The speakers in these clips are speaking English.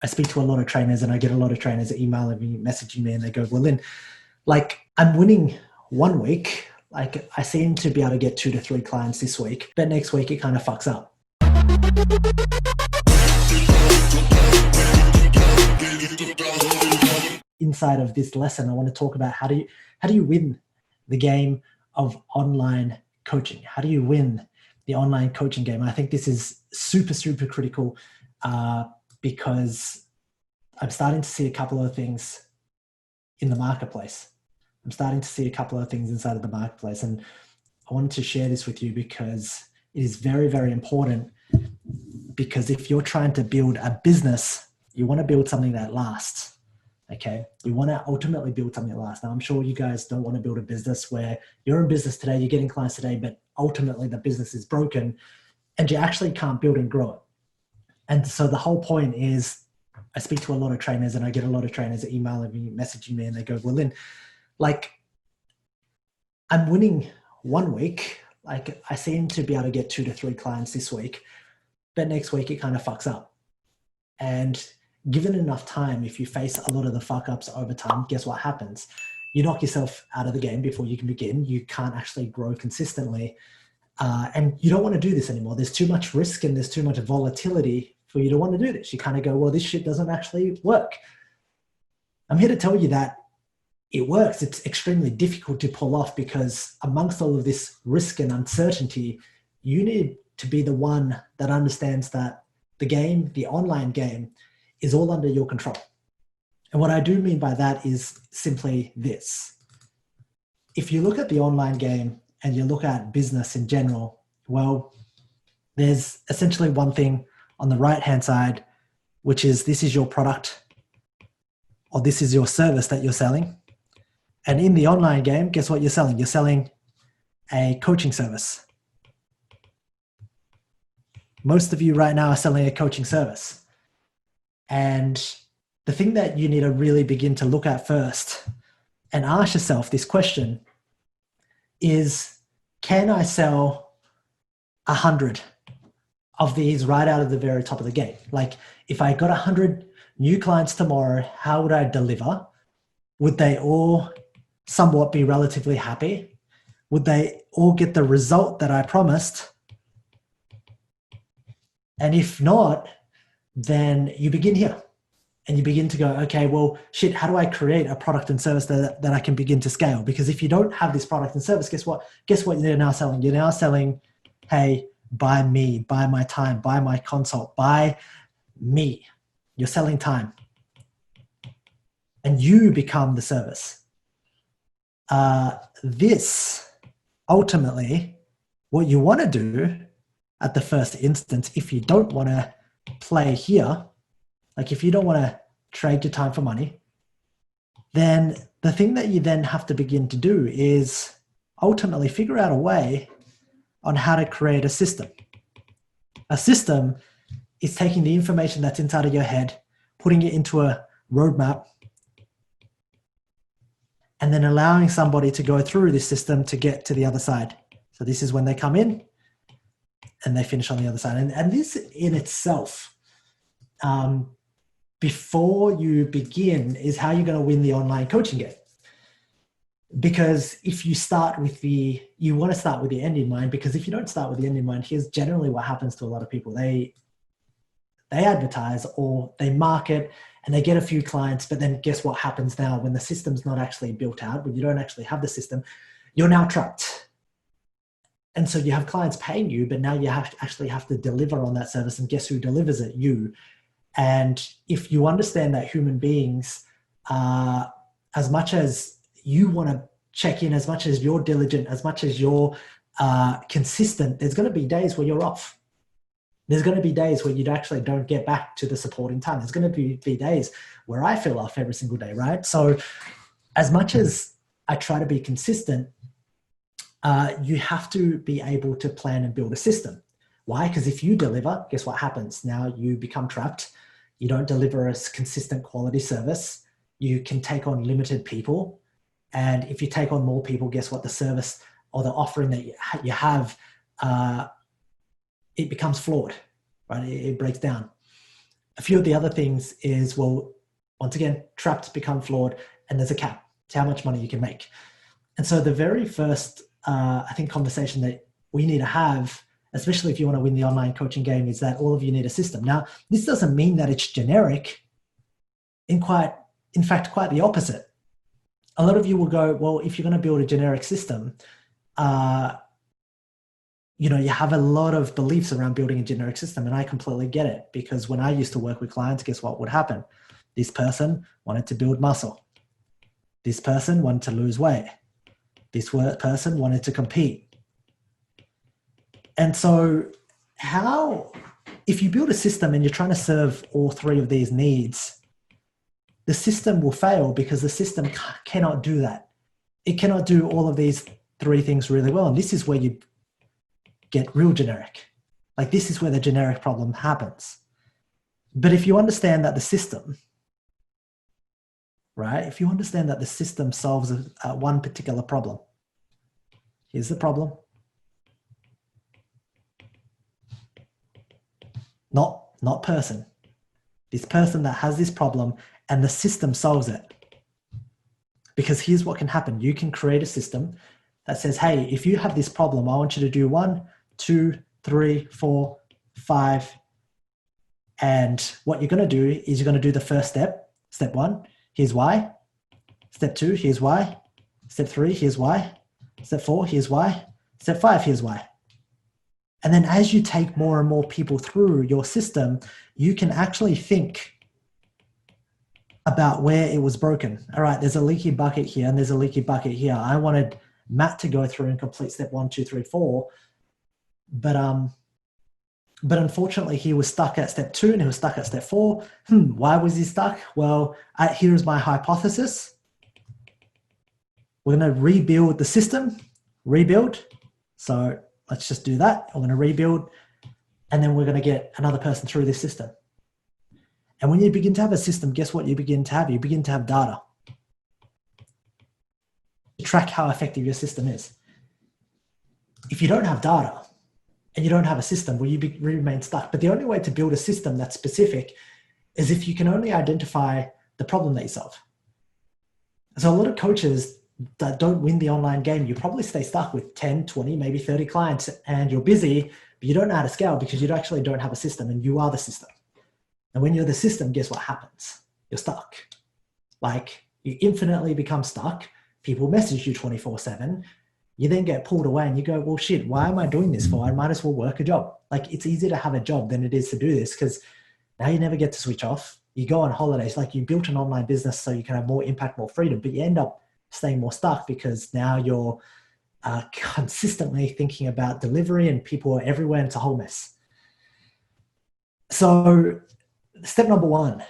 I speak to a lot of trainers and I get a lot of trainers emailing me, messaging me, and they go, well, Lynn, like I'm winning one week. Like I seem to be able to get 2 to 3 clients this week, but next week it kind of fucks up. Inside of this lesson, I want to talk about how do you win the game of online coaching? How do you win the online coaching game? I think this is super, super critical because I'm starting to see a couple of things in the marketplace. I'm starting to see a couple of things inside of the marketplace, and I wanted to share this with you because it is very, very important. Because if you're trying to build a business, you want to build something that lasts. Okay, you want to ultimately build something that lasts. Now, I'm sure you guys don't want to build a business where you're in business today, you're getting clients today, but ultimately the business is broken and you actually can't build and grow it. And so the whole point is, I speak to a lot of trainers and I get a lot of trainers emailing me, messaging me, and they go, well, Lynn, like I'm winning one week. Like I seem to be able to get 2 to 3 clients this week, but next week it kind of fucks up. And given enough time, if you face a lot of the fuck ups over time, guess what happens? You knock yourself out of the game before you can begin. You can't actually grow consistently. And you don't want to do this anymore. There's too much risk and there's too much volatility for you to want to do this. You kind of go, well, this shit doesn't actually work. I'm here to tell you that it works. It's extremely difficult to pull off because amongst all of this risk and uncertainty, you need to be the one that understands that the game, the online game, is all under your control. And what I do mean by that is simply this. If you look at the online game and you look at business in general, well, there's essentially one thing on the right-hand side, which is this is your product or this is your service that you're selling. And in the online game, guess what you're selling? You're selling a coaching service. Most of you right now are selling a coaching service. And the thing that you need to really begin to look at first and ask yourself this question is, can I sell 100 of these right out of the very top of the gate? Like if I got 100 new clients tomorrow, how would I deliver? Would they all somewhat be relatively happy? Would they all get the result that I promised? And if not, then you begin here and you begin to go, okay, well, shit, how do I create a product and service that I can begin to scale? Because if you don't have this product and service, guess what you're now selling? You're now selling, hey, buy me, buy my time, buy my consult, buy me. You're selling time. And you become the service. This, ultimately, what you want to do at the first instance, if you don't want to play here, like if you don't want to trade your time for money, then the thing that you then have to begin to do is ultimately figure out a way on how to create a system. A system is taking the information that's inside of your head, putting it into a roadmap, and then allowing somebody to go through this system to get to the other side. So this is when they come in and they finish on the other side. And this in itself, before you begin, is how you're going to win the online coaching game. Because if you start with you want to start with the end in mind, because if you don't start with the end in mind, here's generally what happens to a lot of people. They advertise or they market and they get a few clients, but then guess what happens now when the system's not actually built out, when you don't actually have the system, you're now trapped. And so you have clients paying you, but now you actually have to deliver on that service. And guess who delivers it? You. And if you understand that human beings, as much as you want to check in, as much as you're diligent, as much as you're consistent, there's going to be days where you're off. There's going to be days where you actually don't get back to the supporting time. There's going to be days where I feel off every single day, right? So as much as I try to be consistent, you have to be able to plan and build a system. Why? Because if you deliver, guess what happens? Now you become trapped. You don't deliver a consistent quality service. You can take on limited people. And if you take on more people, guess what? The service or the offering that you have, it becomes flawed, right? It breaks down. A few of the other things is, well, once again, traps become flawed, and there's a cap to how much money you can make. And so the very first, I think, conversation that we need to have, especially if you want to win the online coaching game, is that all of you need a system. Now, this doesn't mean that it's generic. In fact, quite the opposite. A lot of you will go, well, if you're going to build a generic system, you have a lot of beliefs around building a generic system, and I completely get it, because when I used to work with clients, guess what would happen? This person wanted to build muscle. This person wanted to lose weight. This person wanted to compete. And so if you build a system and you're trying to serve all three of these needs, the system will fail, because the system cannot do that. It cannot do all of these three things really well. And this is where you get real generic. Like, this is where the generic problem happens. But if you understand that the system, right? If you understand that the system solves one particular problem, here's the problem. Not person. This person that has this problem, and the system solves it. Because here's what can happen. You can create a system that says, hey, if you have this problem, I want you to do 1, 2, 3, 4, 5. And what you're going to do is you're going to do the first step. Step 1, here's why. Step 2, here's why. Step 3, here's why. Step 4, here's why. Step 5, here's why. And then as you take more and more people through your system, you can actually think about where it was broken. All right, there's a leaky bucket here and there's a leaky bucket here. I wanted Matt to go through and complete step 1, 2, 3, 4. But unfortunately, he was stuck at step 2 and he was stuck at step 4. Why was he stuck? Well, here's my hypothesis. We're going to rebuild the system. Rebuild. So let's just do that. I'm going to rebuild. And then we're going to get another person through this system. And when you begin to have a system, guess what you begin to have? You begin to have data. To track how effective your system is. If you don't have data and you don't have a system, well, you remain stuck. But the only way to build a system that's specific is if you can only identify the problem that you solve. So a lot of coaches that don't win the online game, you probably stay stuck with 10, 20, maybe 30 clients, and you're busy, but you don't know how to scale because you actually don't have a system, and you are the system. And when you're the system, guess what happens? You're stuck. Like, you infinitely become stuck. People message you 24/7. You then get pulled away and you go, well, shit, why am I doing this for? I might as well work a job. Like, it's easier to have a job than it is to do this, because now you never get to switch off. You go on holidays. Like, you built an online business so you can have more impact, more freedom, but you end up staying more stuck because now you're consistently thinking about delivery and people are everywhere, and it's a whole mess. So step number 1,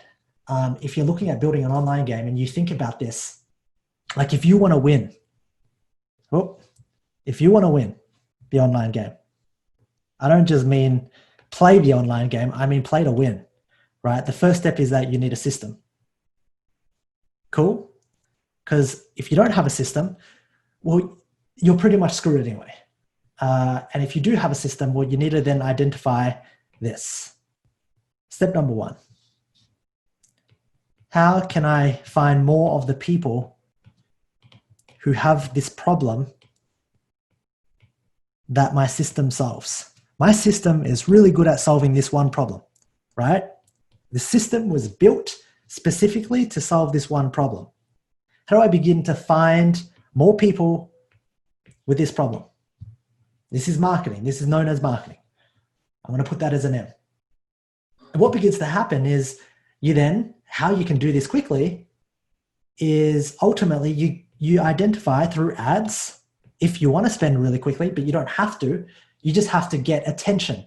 if you're looking at building an online game and you think about this, like, if you want to win, the online game, I don't just mean play the online game, I mean play to win, right? The first step is that you need a system. Cool? Because if you don't have a system, well, you're pretty much screwed anyway. And if you do have a system, well, you need to then identify this. Step number 1. How can I find more of the people who have this problem that my system solves? My system is really good at solving this one problem, right? The system was built specifically to solve this one problem. How do I begin to find more people with this problem? This is marketing. This is known as marketing. I'm going to put that as an M. And what begins to happen is how you can do this quickly is ultimately you identify through ads, if you want to spend really quickly, but you don't have to. You just have to get attention.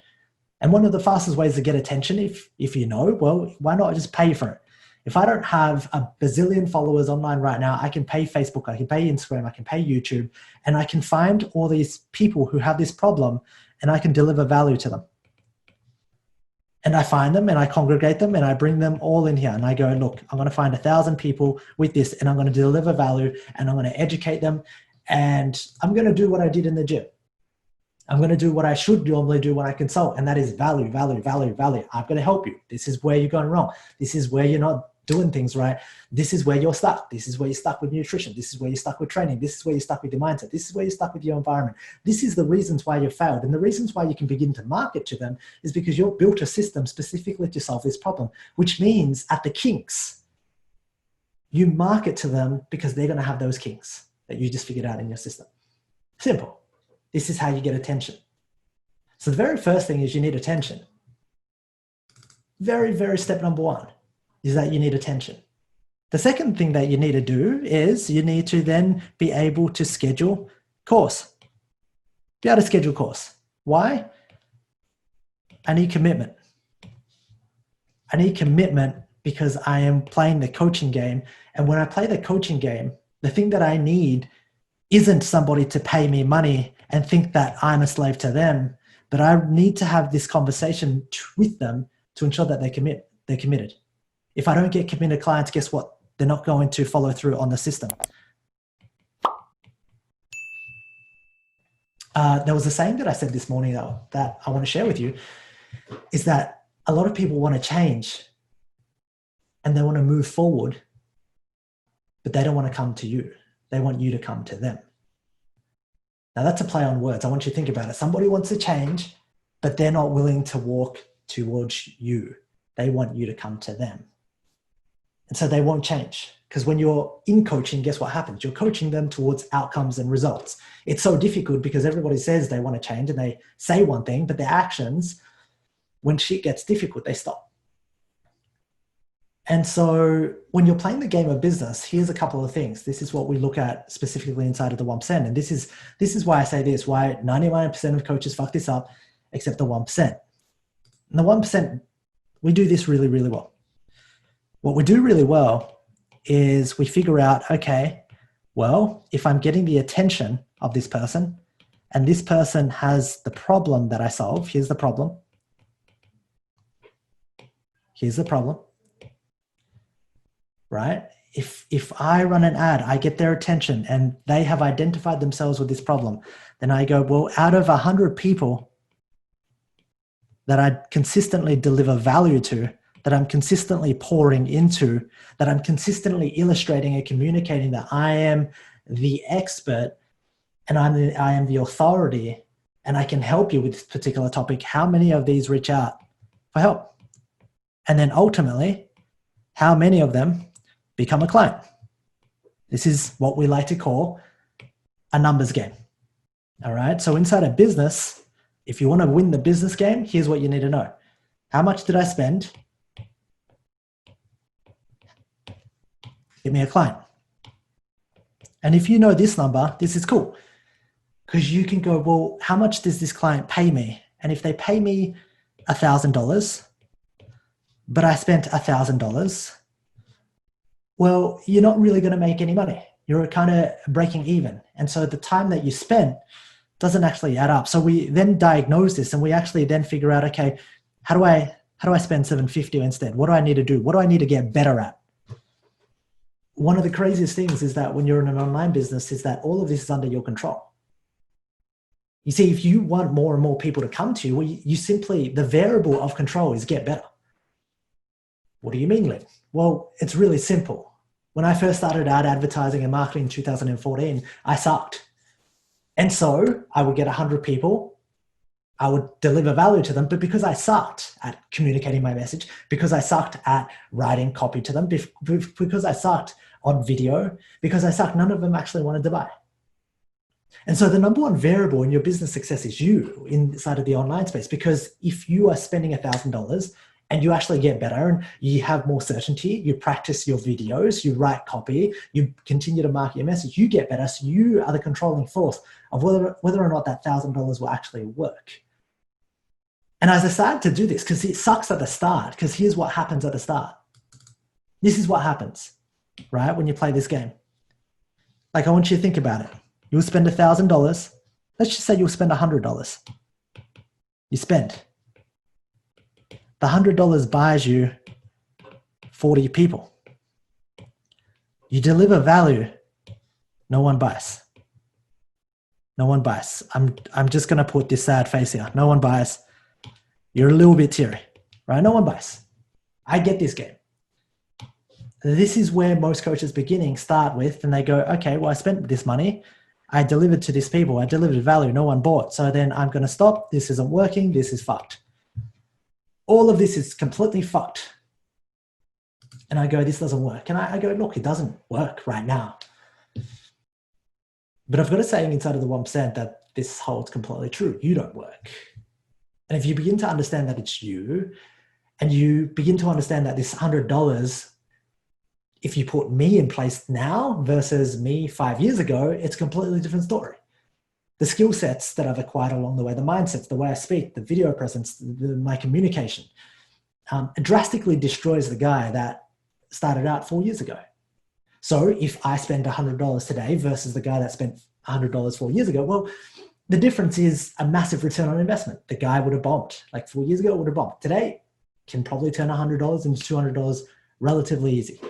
And one of the fastest ways to get attention, if you know, well, why not just pay for it? If I don't have a bazillion followers online right now, I can pay Facebook, I can pay Instagram, I can pay YouTube, and I can find all these people who have this problem and I can deliver value to them. And I find them and I congregate them and I bring them all in here and I go, look, I'm going to find 1,000 people with this and I'm going to deliver value and I'm going to educate them and I'm going to do what I did in the gym. I'm going to do what I should normally do when I consult, and that is value, value, value, value. I'm going to help you. This is where you're going wrong. This is where you're not doing things right. This is where you're stuck. This is where you're stuck with nutrition. This is where you're stuck with training. This is where you're stuck with your mindset. This is where you're stuck with your environment. This is the reasons why you failed. And the reasons why you can begin to market to them is because you've built a system specifically to solve this problem, which means at the kinks, you market to them because they're going to have those kinks that you just figured out in your system. Simple. This is how you get attention. So the very first thing is you need attention. Very, very step number one is that you need attention. The second thing that you need to do is you need to then be able to schedule course. Be able to schedule course. Why? I need commitment. I need commitment because I am playing the coaching game. And when I play the coaching game, the thing that I need isn't somebody to pay me money and think that I'm a slave to them, but I need to have this conversation with them to ensure that they're committed. If I don't get committed clients, guess what? They're not going to follow through on the system. There was a saying that I said this morning though, that I want to share with you, is that a lot of people want to change and they want to move forward, but they don't want to come to you. They want you to come to them. Now that's a play on words. I want you to think about it. Somebody wants to change, but they're not willing to walk towards you. They want you to come to them. And so they won't change, because when you're in coaching, guess what happens? You're coaching them towards outcomes and results. It's so difficult because everybody says they want to change and they say one thing, but their actions, when shit gets difficult, they stop. And so when you're playing the game of business, here's a couple of things. This is what we look at specifically inside of the 1%. And this is why I say this, why 99% of coaches fuck this up, except the 1%. And the 1%, we do this really, really well. What we do really well is we figure out, okay, well, if I'm getting the attention of this person and this person has the problem that I solve, here's the problem. Here's the problem. Right? If I run an ad, I get their attention and they have identified themselves with this problem, then I go, well, out of 100 people that I consistently deliver value to, that I'm consistently pouring into, that I'm consistently illustrating and communicating that I am the expert and I am the authority and I can help you with this particular topic, how many of these reach out for help? And then ultimately, how many of them become a client? This is what we like to call a numbers game. All right. So inside a business, if you want to win the business game, here's what you need to know. How much did I spend? Give me a client. And if you know this number, this is cool, because you can go, well, how much does this client pay me? And if they pay me $1,000, but I spent $1,000, well, you're not really going to make any money. You're kind of breaking even. And so the time that you spent doesn't actually add up. So we then diagnose this and we actually then figure out, okay, how do I spend $750 instead? What do I need to do? What do I need to get better at? One of the craziest things is that when you're in an online business is that all of this is under your control. You see, if you want more and more people to come to you, well, you simply, the variable of control is get better. What do you mean, Lynn? Well, it's really simple. When I first started out advertising and marketing in 2014, I sucked. And so I would get 100 people, I would deliver value to them, but because I sucked at communicating my message, because I sucked at writing copy to them, because I sucked on video, because I sucked, none of them actually wanted to buy. And so the number one variable in your business success is you inside of the online space, because if you are spending $1,000 and you actually get better and you have more certainty, you practice your videos, you write copy, you continue to market your message, you get better. So you are the controlling force of whether or not that $1,000 will actually work. And as I started to do this, because it sucks at the start, because here's what happens at the start. This is what happens, right? When you play this game. Like, I want you to think about it. You'll spend $1,000. Let's just say you'll spend $100. You spend. The $100 buys you 40 people. You deliver value, no one buys. No one buys. I'm just going to put this sad face here. No one buys. You're a little bit teary, right? No one buys. I get this game. This is where most coaches beginning start with, and they go, okay, well, I spent this money. I delivered to these people. I delivered value. No one bought. So then I'm going to stop. This isn't working. This is fucked. All of this is completely fucked. And I go, this doesn't work. And I go, look, it doesn't work right now. But I've got a saying inside of the 1% that this holds completely true. You don't work. And if you begin to understand that it's you, and you begin to understand that this $100, if you put me in place now versus me 5 years ago, it's a completely different story. The skill sets that I've acquired along the way, the mindsets, the way I speak, the video presence, my communication, it drastically destroys the guy that started out 4 years ago. So if I spend $100 today versus the guy that spent $100 4 years ago, well, the difference is a massive return on investment. The guy would have bombed. Like 4 years ago, would have bombed. Today, can probably turn $100 into $200 relatively easy.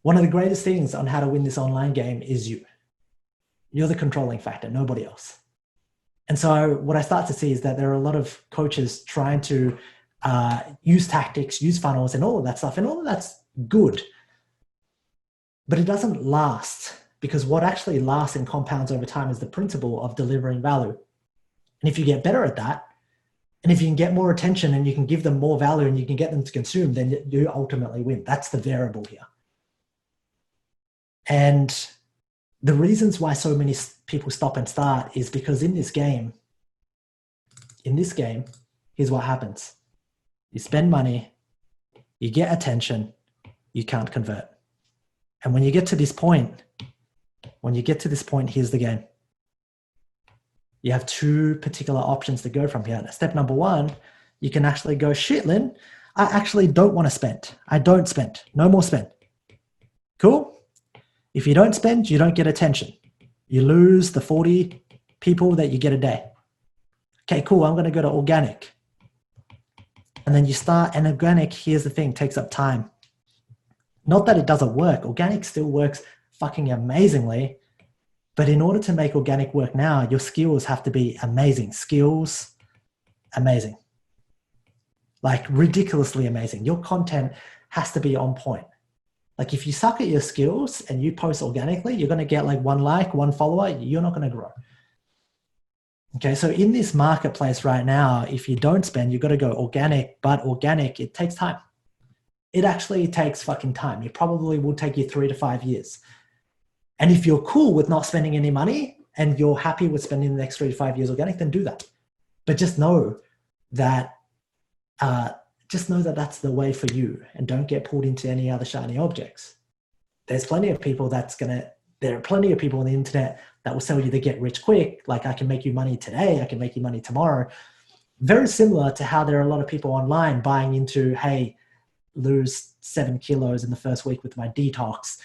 One of the greatest things on how to win this online game is you. You're the controlling factor, nobody else. And so what I start to see is that there are a lot of coaches trying to use tactics, use funnels and all of that stuff. And all of that's good. But it doesn't last, because what actually lasts and compounds over time is the principle of delivering value. And if you get better at that, and if you can get more attention and you can give them more value and you can get them to consume, then you ultimately win. That's the variable here. And the reasons why so many people stop and start is because in this game, here's what happens. You spend money, you get attention, you can't convert. And when you get to this point, here's the game. You have two particular options to go from here. Step number one, you can actually go, shit, Lynn, I actually don't want to spend. I don't spend. No more spend. Cool? If you don't spend, you don't get attention. You lose the 40 people that you get a day. Okay, cool. I'm going to go to organic. And then you start, and organic, here's the thing, takes up time. Not that it doesn't work. Organic still works fucking amazingly. But in order to make organic work now, your skills have to be amazing. Skills, amazing. Like ridiculously amazing. Your content has to be on point. Like if you suck at your skills and you post organically, you're going to get like 1 like, 1 follower, you're not going to grow. Okay, so in this marketplace right now, if you don't spend, you've got to go organic, but organic, it takes time. It actually takes fucking time. It probably will take you 3 to 5 years. And if you're cool with not spending any money and you're happy with spending the next 3 to 5 years organic, then do that. But just know that that's the way for you, and don't get pulled into any other shiny objects. There are plenty of people on the internet that will sell you the get rich quick. Like, I can make you money today. I can make you money tomorrow. Very similar to how there are a lot of people online buying into, hey, lose 7 kilos in the first week with my detox,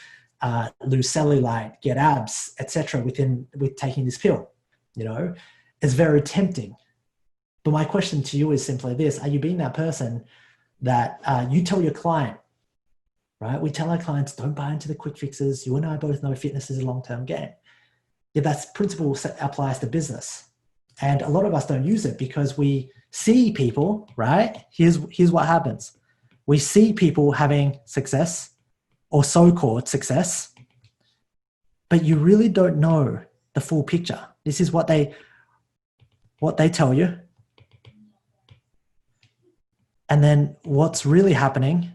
lose cellulite, get abs, etc. with taking this pill. It's very tempting. But my question to you is simply this: are you being that person that you tell your client, right? We tell our clients, don't buy into the quick fixes. You and I both know fitness is a long-term game. Yeah, that principle applies to business. And a lot of us don't use it because we see people, right? Here's what happens. We see people having success or so-called success, but you really don't know the full picture. This is what they tell you. And then what's really happening,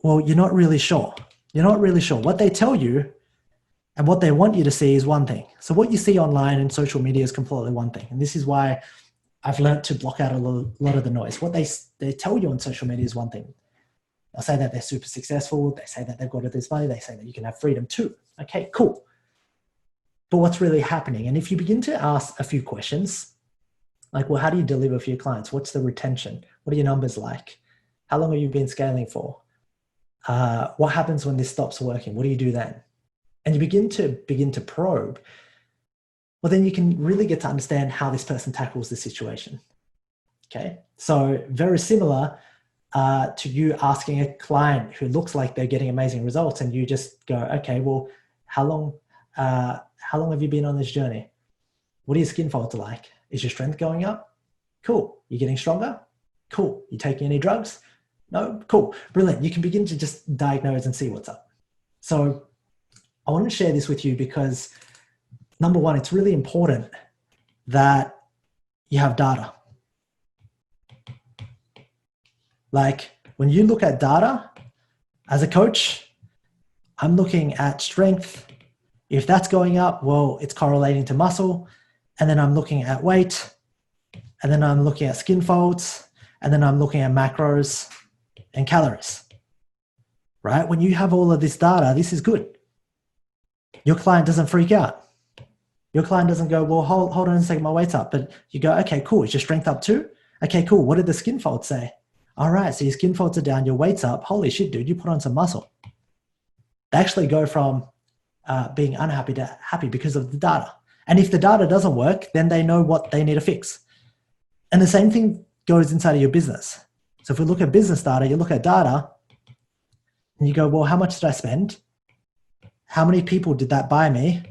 well, you're not really sure. You're not really sure. What they tell you and what they want you to see is one thing. So what you see online and social media is completely one thing. And this is why I've learned to block out a lot of the noise. What they tell you on social media is one thing. They'll say that they're super successful. They say that they've got all this money. They say that you can have freedom too. Okay, cool. But what's really happening? And if you begin to ask a few questions, like, well, how do you deliver for your clients? What's the retention? What are your numbers like? How long have you been scaling for? What happens when this stops working? What do you do then? And you begin to probe. Well, then you can really get to understand how this person tackles the situation. Okay, so very similar to you asking a client who looks like they're getting amazing results, and you just go, okay, well, How long have you been on this journey? What are your skin folds like? Is your strength going up? Cool. You're getting stronger? Cool. You taking any drugs? No? Cool. Brilliant. You can begin to just diagnose and see what's up. So I want to share this with you because, number one, it's really important that you have data. Like when you look at data as a coach, I'm looking at strength. If that's going up, well, it's correlating to muscle. And then I'm looking at weight. And then I'm looking at skin folds. And then I'm looking at macros and calories, right? When you have all of this data, this is good. Your client doesn't freak out. Your client doesn't go, well, hold on a second, my weight's up. But you go, okay, cool. Is your strength up too? Okay, cool. What did the skin folds say? All right, so your skin folds are down, your weight's up. Holy shit, dude, you put on some muscle. They actually go from being unhappy to happy because of the data. And if the data doesn't work, then they know what they need to fix. And the same thing goes inside of your business. So if we look at business data, you look at data and you go, well, how much did I spend? How many people did that buy me?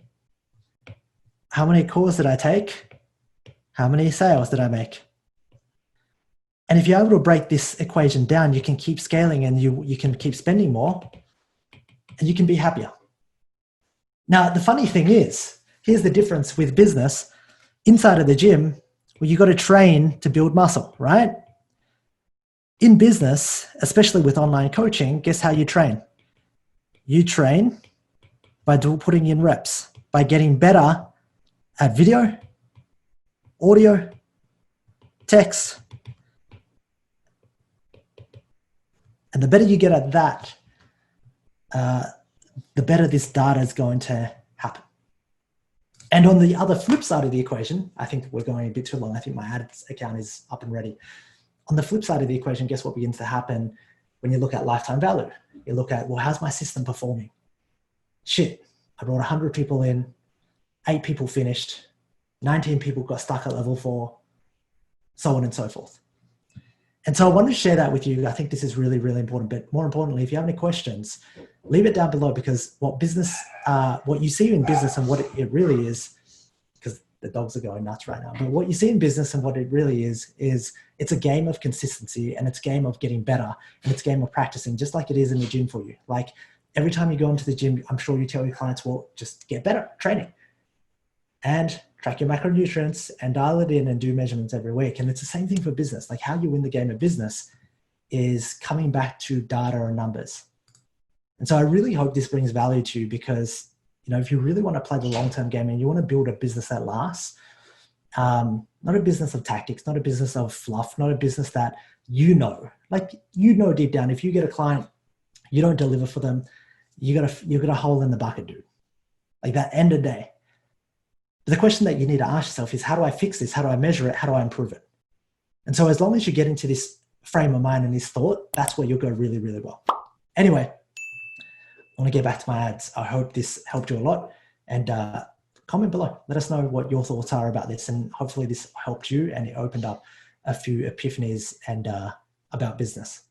How many calls did I take? How many sales did I make? And if you're able to break this equation down, you can keep scaling and you can keep spending more and you can be happier. Now, the funny thing is, here's the difference with business. Inside of the gym, well, you got to train to build muscle, right? In business, especially with online coaching, guess how you train? You train by putting in reps, by getting better at video, audio, text. And the better you get at that, the better this data is going to happen. And on the other flip side of the equation, I think we're going a bit too long. I think my ads account is up and ready. On the flip side of the equation, guess what begins to happen when you look at lifetime value? You look at, well, how's my system performing? Shit, I brought 100 people in, 8 people finished, 19 people got stuck at level 4, so on and so forth. And so I wanted to share that with you. I think this is really, really important. But more importantly, if you have any questions, leave it down below, because what you see in business and what it really is, because the dogs are going nuts right now, but what you see in business and what it really is it's a game of consistency, and it's a game of getting better, and it's a game of practicing, just like it is in the gym for you. Like every time you go into the gym, I'm sure you tell your clients, well, just get better at training and track your macronutrients and dial it in and do measurements every week. And it's the same thing for business. Like how you win the game of business is coming back to data and numbers. And so I really hope this brings value to you, because, you know, if you really want to play the long-term game and you want to build a business that lasts, not a business of tactics, not a business of fluff, not a business that like deep down, if you get a client, you don't deliver for them, you got a hole in the bucket, dude. Like that end of the day. But the question that you need to ask yourself is, how do I fix this? How do I measure it? How do I improve it? And so as long as you get into this frame of mind and this thought, that's where you'll go really, really well. Anyway, I want to get back to my ads. I hope this helped you a lot, and comment below. Let us know what your thoughts are about this, and hopefully this helped you and it opened up a few epiphanies and about business.